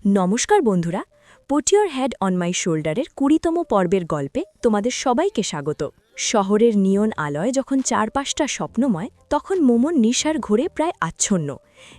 নমস্কার বন্ধুরা, put your head on my শোল্ডারের ২০তম পর্বের গল্পে তোমাদের সবাইকে স্বাগত। শহরের নিয়ন আলোয় যখন চারপাশটা স্বপ্নময়, তখন মোমোর নিশার ঘোরে প্রায় আচ্ছন্ন।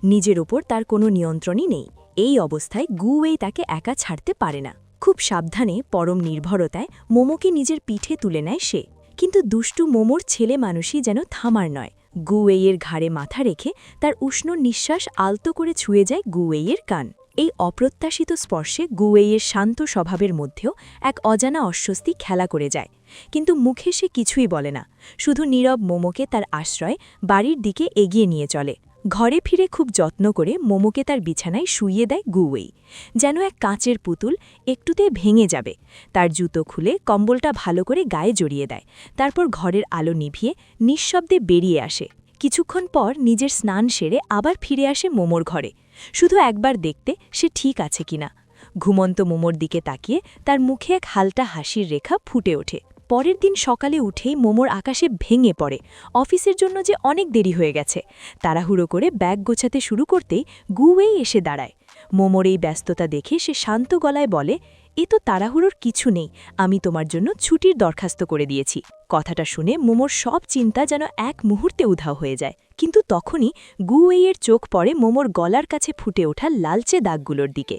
নিজের ওপর তার কোনো নিয়ন্ত্রণই নেই। এই অবস্থায় গুওয়েই তাকে একা ছাড়তে পারে না। খুব সাবধানে, পরম নির্ভরতায় মোমোকে নিজের পিঠে তুলে নেয় সে। কিন্তু দুষ্টু মোমোর ছেলে মানুষই যেন থামার নয়। গুওয়েইয়ের ঘাড়ে মাথা রেখে তার উষ্ণ নিঃশ্বাস আলতো করে ছুঁয়ে যায় গুওয়েইয়ের কান। এই অপ্রত্যাশিত স্পর্শে গুওয়েইয়ের শান্ত স্বভাবের মধ্যেও এক অজানা অস্বস্তি খেলা করে যায়। কিন্তু মুখে সে কিছুই বলে না, শুধু নীরব মোমোকে তার আশ্রয় বাড়ির দিকে এগিয়ে নিয়ে চলে। ঘরে ফিরে খুব যত্ন করে মোমোকে তার বিছানায় শুইয়ে দেয় গুওয়েই, যেন এক কাঁচের পুতুল একটুতে ভেঙে যাবে। তার জুতো খুলে কম্বলটা ভালো করে গায়ে জড়িয়ে দেয়, তারপর ঘরের আলো নিভিয়ে নিঃশব্দে বেরিয়ে আসে। কিছুক্ষণ পর নিজের স্নান সেরে আবার ফিরে আসে মোমোর ঘরে, শুধু একবার দেখতে সে ঠিক আছে কিনা। ঘুমন্ত মোমোর দিকে তাকিয়ে তার মুখে এক হালটা হাসির রেখা ফুটে ওঠে। পরের দিন সকালে উঠেই মোমোর আকাশে ভেঙে পড়ে। অফিসের জন্য যে অনেক দেরি হয়ে গেছে। তাড়াহুড়ো করে ব্যাগ গোছাতে শুরু করতেই গুওয়েই এসে দাঁড়ায়। মোমোর এই ব্যস্ততা দেখে সে শান্ত গলায় বলে, এ তো তাড়াহুড়োর কিছু নেই, আমি তোমার জন্য ছুটির দরখাস্ত করে দিয়েছি। কথাটা শুনে মোমোর সব চিন্তা যেন এক মুহূর্তে উধাও হয়ে যায়। কিন্তু তখনই গুওয়েইয়ের চোখ পড়ে মোমোর গলার কাছে ফুটে ওঠা লালচে দাগগুলোর দিকে।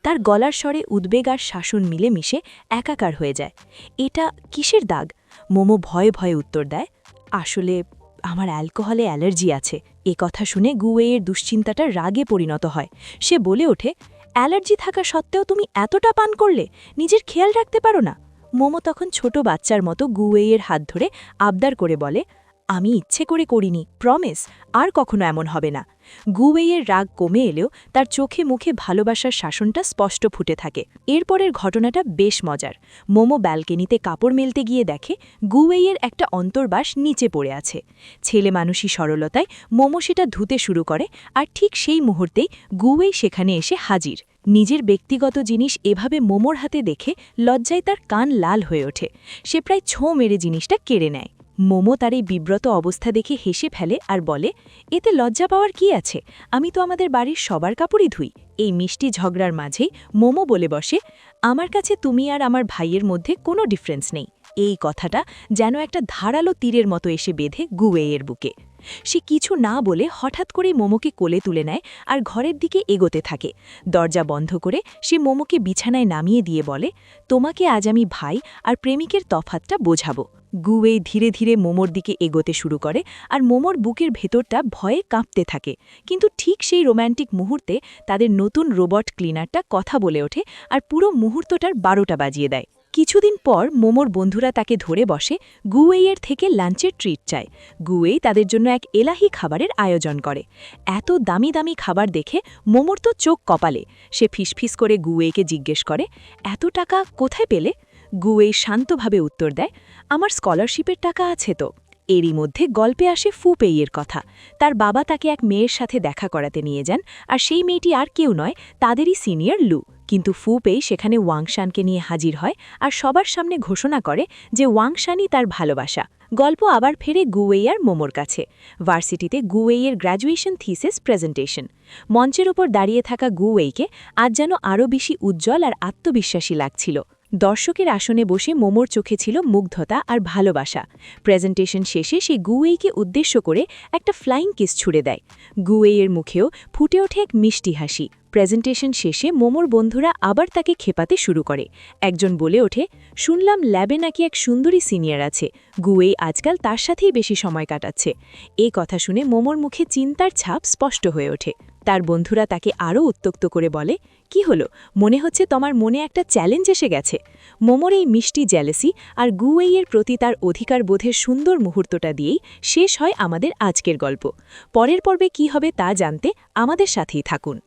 তার গলার স্বরে উদ্বেগ আর শাসন মিলেমিশে একাকার হয়ে যায়। এটা কিসের দাগ? মোমো ভয়ে ভয়ে উত্তর দেয়, আসলে আমার অ্যালকোহলে অ্যালার্জি আছে। এ কথা শুনে গুওয়েইয়ের দুশ্চিন্তাটা রাগে পরিণত হয়। সে বলে ওঠে, অ্যালার্জি থাকা সত্ত্বেও তুমি এতটা পান করলে, নিজের খেয়াল রাখতে পারো না? মোমো তখন ছোট বাচ্চার মতো গুওয়েইয়ের হাত ধরে আবদার করে বলে, আমি ইচ্ছে করে করিনি, প্রমিস, আর কখনো এমন হবে না। গুওয়েইয়ের রাগ কমে এলেও তার চোখে মুখে ভালোবাসার শাসনটা স্পষ্ট ফুটে থাকে। এরপরের ঘটনাটা বেশ মজার। মোমো ব্যালকনিতে কাপড় মেলতে গিয়ে দেখে গুওয়েইয়ের একটা অন্তর্বাস নিচে পড়ে আছে। ছেলে মানুষই সরলতায় মোমো সেটা ধুতে শুরু করে, আর ঠিক সেই মুহূর্তেই গুওয়েই সেখানে এসে হাজির। নিজের ব্যক্তিগত জিনিস এভাবে মোমোর হাতে দেখে লজ্জায় তার কান লাল হয়ে ওঠে। সে প্রায় ছোঁ মেরে জিনিসটা কেড়ে নেয়। মোমো তার এই বিব্রত অবস্থা দেখে হেসে ফেলে আর বলে, এতে লজ্জা পাওয়ার কি আছে? আমি তো আমাদের বাড়ির সবার কাপড়ই ধুই। এই মিষ্টি ঝগড়ার মাঝেই মোমো বলে বসে, আমার কাছে তুমি আর আমার ভাইয়ের মধ্যে কোনো ডিফারেন্স নেই। এই কথাটা যেন একটা ধারালো তীরের মতো এসে বেঁধে গুওয়েইয়ের বুকে। সে কিছু না বলে হঠাৎ করে মোমোকে কোলে তুলে নেয় আর ঘরের দিকে এগোতে থাকে। দরজা বন্ধ করে সে মোমোকে বিছানায় নামিয়ে দিয়ে বলে, তোমাকে আজ আমি ভাই আর প্রেমিকের তফাতটা বোঝাবো। গুওয়েই ধীরে ধীরে মোমোর দিকে এগোতে শুরু করে, আর মোমোর বুকের ভেতরটা ভয়ে কাঁপতে থাকে। কিন্তু ঠিক সেই রোম্যান্টিক মুহূর্তে তাদের নতুন রোবট ক্লিনারটা কথা বলে ওঠে আর পুরো মুহূর্তটার 12টা বাজিয়ে দেয়। কিছুদিন পর মোমোর বন্ধুরা তাকে ধরে বসে গুওয়েইয়ের থেকে লাঞ্চের ট্রিট চায়। গুওয়েই তাদের জন্য এক এলাহি খাবারের আয়োজন করে। এত দামি দামি খাবার দেখে মোমোর তো চোখ কপালে। সে ফিসফিস করে গুওয়েইকে জিজ্ঞেস করে, এত টাকা কোথায় পেলে? গুওয়েই শান্তভাবে উত্তর দেয়, আমার স্কলারশিপের টাকা আছে তো। এরই মধ্যে গল্পে আসে ফুপেইয়ের কথা। তার বাবা তাকে এক মেয়ের সাথে দেখা করাতে নিয়ে যান, আর সেই মেয়েটি আর কেউ নয়, তাদেরই সিনিয়র লু। কিন্তু ফুপেই সেখানে ওয়াংশানকে নিয়ে হাজির হয় আর সবার সামনে ঘোষণা করে যে ওয়াংশানই তার ভালোবাসা। গল্প আবার ফেরে গুওয়েই আর মোমোর কাছে। ভার্সিটিতে গুওয়েইয়ের গ্র্যাজুয়েশন থিসিস প্রেজেন্টেশন। মঞ্চের ওপর দাঁড়িয়ে থাকা গুওয়েইকে আজ যেন আরও বেশি উজ্জ্বল আর আত্মবিশ্বাসী লাগছিল। দর্শকের আসনে বসে মোমোর চোখে ছিল মুগ্ধতা আর ভালোবাসা। প্রেজেন্টেশন শেষে সে গুওয়েইকে উদ্দেশ্য করে একটা ফ্লাইং কিস ছুড়ে দেয়। গুওয়েইয়ের মুখেও ফুটে ওঠে এক মিষ্টি হাসি। প্রেজেন্টেশন শেষে মোমোর বন্ধুরা আবার তাকে খেপাতে শুরু করে। একজন বলে ওঠে, শুনলাম ল্যাবে নাকি এক সুন্দরী সিনিয়র আছে, গুওয়েই আজকাল তার সাথেই বেশি সময় কাটাচ্ছে। এই কথা শুনে মোমোর মুখে চিন্তার ছাপ স্পষ্ট হয়ে ওঠে। তার বন্ধুরা তাকে আরও উত্ত্যক্ত করে বলে, কি হলো, মনে হচ্ছে তোমার মনে একটা চ্যালেঞ্জ এসে গেছে। মোমোর এই মিষ্টি জেলেসি আর গুওয়েইয়ের প্রতি তার অধিকার বোধের সুন্দর মুহূর্তটা দিয়েই শেষ হয় আমাদের আজকের গল্প। পরের পর্বে কি হবে তা জানতে আমাদের সাথেই থাকুন।